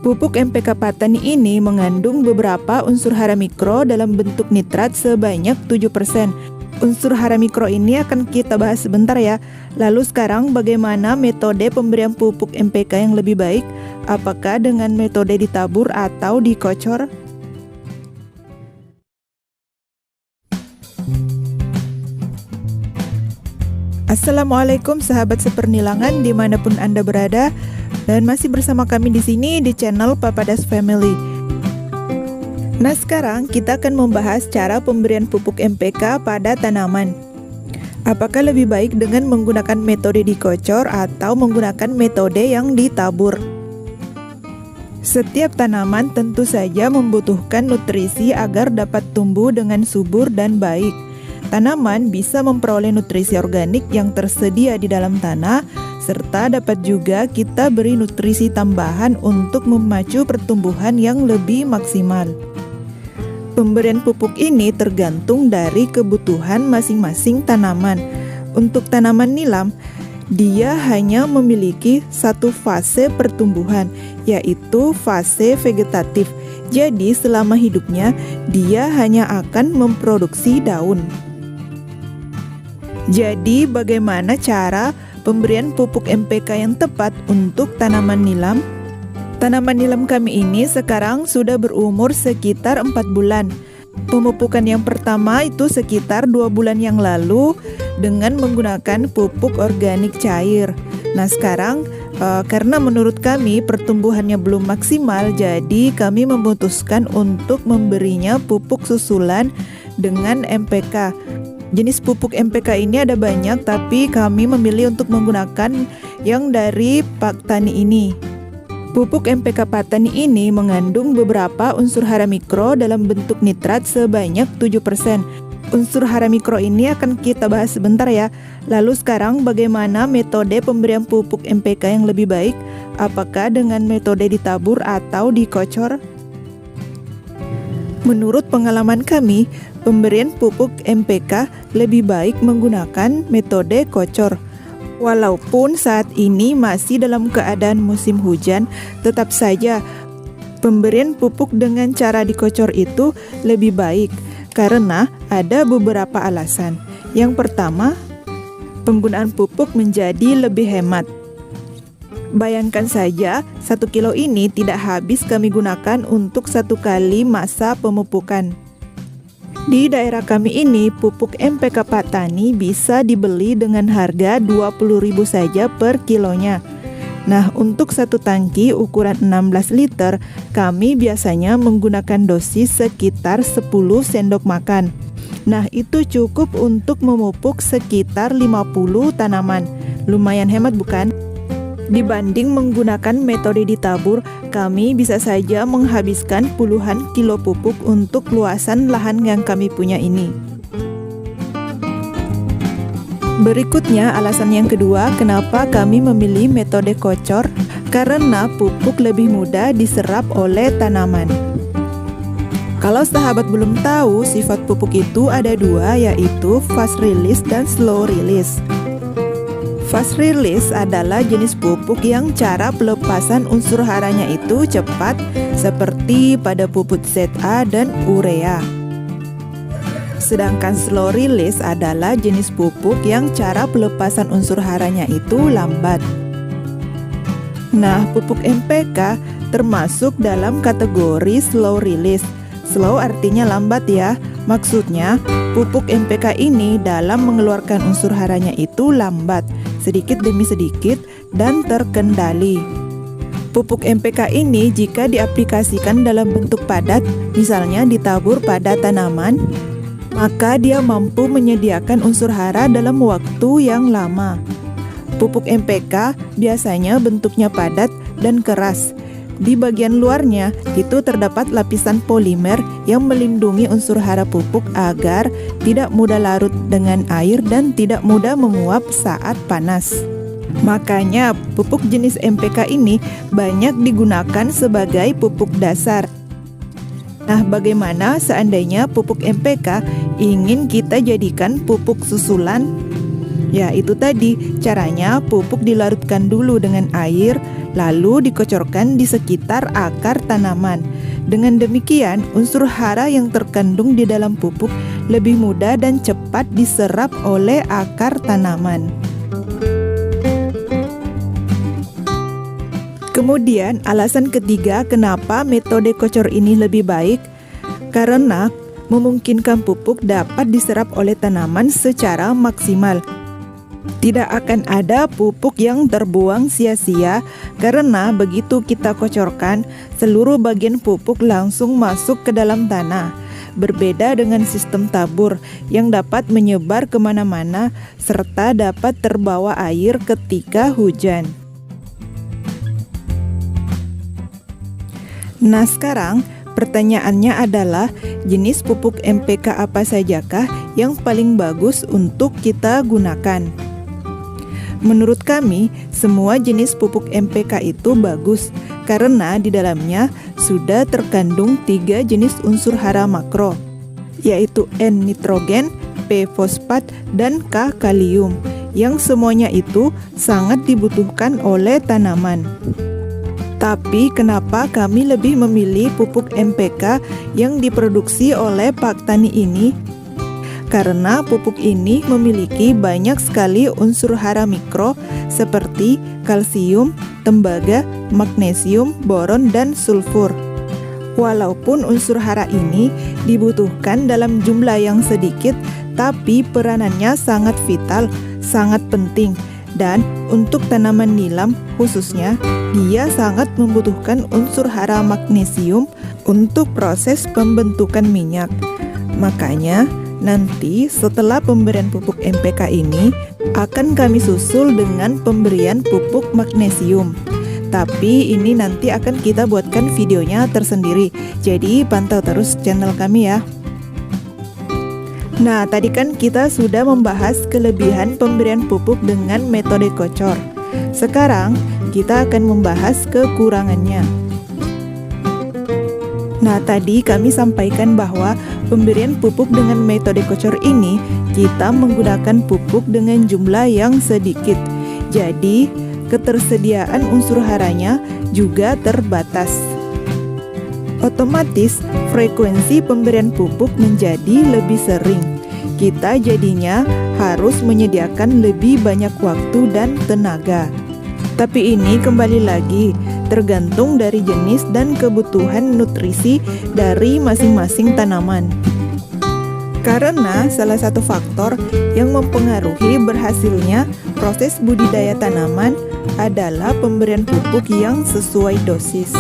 Pupuk MPK Patani ini mengandung beberapa unsur hara mikro dalam bentuk nitrat sebanyak 7%. Unsur hara mikro ini akan kita bahas sebentar ya. Lalu sekarang bagaimana metode pemberian pupuk MPK yang lebih baik? Apakah dengan metode ditabur atau dikocor? Assalamualaikum sahabat sepernilangan dimanapun Anda berada, dan masih bersama kami di sini di channel Papadas Family. Nah, sekarang kita akan membahas cara pemberian pupuk MPK pada tanaman. Apakah lebih baik dengan menggunakan metode dikocor atau menggunakan metode yang ditabur? Setiap tanaman tentu saja membutuhkan nutrisi agar dapat tumbuh dengan subur dan baik. Tanaman bisa memperoleh nutrisi organik yang tersedia di dalam tanah, serta dapat juga kita beri nutrisi tambahan untuk memacu pertumbuhan yang lebih maksimal. Pemberian pupuk ini tergantung dari kebutuhan masing-masing tanaman. Untuk tanaman nilam, dia hanya memiliki satu fase pertumbuhan, yaitu fase vegetatif. Jadi selama hidupnya, dia hanya akan memproduksi daun. Jadi bagaimana cara pemberian pupuk MPK yang tepat untuk tanaman nilam? Tanaman nilam kami ini sekarang sudah berumur sekitar 4 bulan. Pemupukan yang pertama itu sekitar 2 bulan yang lalu dengan menggunakan pupuk organik cair. Nah sekarang karena menurut kami pertumbuhannya belum maksimal, jadi kami memutuskan untuk memberinya pupuk susulan dengan MPK. Jenis pupuk MPK ini ada banyak, tapi kami memilih untuk menggunakan yang dari Patani ini. Pupuk MPK Patani ini mengandung beberapa unsur hara mikro dalam bentuk nitrat sebanyak 7%. Unsur hara mikro ini akan kita bahas sebentar ya. Lalu sekarang bagaimana metode pemberian pupuk MPK yang lebih baik? Apakah dengan metode ditabur atau dikocor? Menurut pengalaman kami, pemberian pupuk MPK lebih baik menggunakan metode kocor. Walaupun saat ini masih dalam keadaan musim hujan, tetap saja pemberian pupuk dengan cara dikocor itu lebih baik karena ada beberapa alasan. Yang pertama, penggunaan pupuk menjadi lebih hemat. Bayangkan saja, 1 kilo ini tidak habis kami gunakan untuk 1 kali masa pemupukan. Di daerah kami ini, pupuk MPK Patani bisa dibeli dengan harga 20.000 saja per kilonya. Nah, untuk 1 tangki ukuran 16 liter, kami biasanya menggunakan dosis sekitar 10 sendok makan. Nah, itu cukup untuk memupuk sekitar 50 tanaman. Lumayan hemat bukan? Dibanding menggunakan metode ditabur, kami bisa saja menghabiskan puluhan kilo pupuk untuk luasan lahan yang kami punya ini. Berikutnya, alasan yang kedua kenapa kami memilih metode kocor, karena pupuk lebih mudah diserap oleh tanaman. Kalau sahabat belum tahu, sifat pupuk itu ada 2, yaitu fast release dan slow release. Fast release adalah jenis pupuk yang cara pelepasan unsur haranya itu cepat, seperti pada pupuk ZA dan urea. Sedangkan slow release adalah jenis pupuk yang cara pelepasan unsur haranya itu lambat. Nah, pupuk MPK termasuk dalam kategori slow release. Slow artinya lambat ya. Maksudnya, pupuk MPK ini dalam mengeluarkan unsur haranya itu lambat, sedikit demi sedikit dan terkendali. Pupuk MPK ini jika diaplikasikan dalam bentuk padat, misalnya ditabur pada tanaman, maka dia mampu menyediakan unsur hara dalam waktu yang lama. Pupuk MPK biasanya bentuknya padat dan keras. Di bagian luarnya itu terdapat lapisan polimer yang melindungi unsur hara pupuk agar tidak mudah larut dengan air dan tidak mudah menguap saat panas. Makanya pupuk jenis MPK ini banyak digunakan sebagai pupuk dasar. Nah, bagaimana seandainya pupuk MPK ingin kita jadikan pupuk susulan? Ya, itu tadi caranya. Pupuk dilarutkan dulu dengan air, lalu dikocorkan di sekitar akar tanaman. Dengan demikian, unsur hara yang terkandung di dalam pupuk lebih mudah dan cepat diserap oleh akar tanaman. Kemudian, alasan ketiga kenapa metode kocor ini lebih baik, karena memungkinkan pupuk dapat diserap oleh tanaman secara maksimal. Tidak akan ada pupuk yang terbuang sia-sia karena begitu kita kocorkan, seluruh bagian pupuk langsung masuk ke dalam tanah. Berbeda dengan sistem tabur yang dapat menyebar kemana-mana serta dapat terbawa air ketika hujan. Nah, sekarang pertanyaannya adalah jenis pupuk NPK apa sajakah yang paling bagus untuk kita gunakan? Menurut kami, semua jenis pupuk NPK itu bagus karena di dalamnya sudah terkandung 3 jenis unsur hara makro, yaitu N nitrogen, P fosfat, dan K kalium, yang semuanya itu sangat dibutuhkan oleh tanaman. Tapi kenapa kami lebih memilih pupuk NPK yang diproduksi oleh Pak Tani ini? Karena pupuk ini memiliki banyak sekali unsur hara mikro seperti kalsium, tembaga, magnesium, boron, dan sulfur. Walaupun unsur hara ini dibutuhkan dalam jumlah yang sedikit, tapi peranannya sangat vital, sangat penting. Dan untuk tanaman nilam khususnya, dia sangat membutuhkan unsur hara magnesium untuk proses pembentukan minyak. Makanya, nanti setelah pemberian pupuk NPK ini akan kami susul dengan pemberian pupuk magnesium. Tapi ini nanti akan kita buatkan videonya tersendiri. Jadi pantau terus channel kami ya. Nah, tadi kan kita sudah membahas kelebihan pemberian pupuk dengan metode kocor. Sekarang kita akan membahas kekurangannya. Nah, tadi kami sampaikan bahwa pemberian pupuk dengan metode kocor ini kita menggunakan pupuk dengan jumlah yang sedikit. Jadi, ketersediaan unsur haranya juga terbatas. Otomatis, frekuensi pemberian pupuk menjadi lebih sering. Kita jadinya harus menyediakan lebih banyak waktu dan tenaga. Tapi ini kembali lagi tergantung dari jenis dan kebutuhan nutrisi dari masing-masing tanaman. Karena salah satu faktor yang mempengaruhi berhasilnya proses budidaya tanaman adalah pemberian pupuk yang sesuai dosis.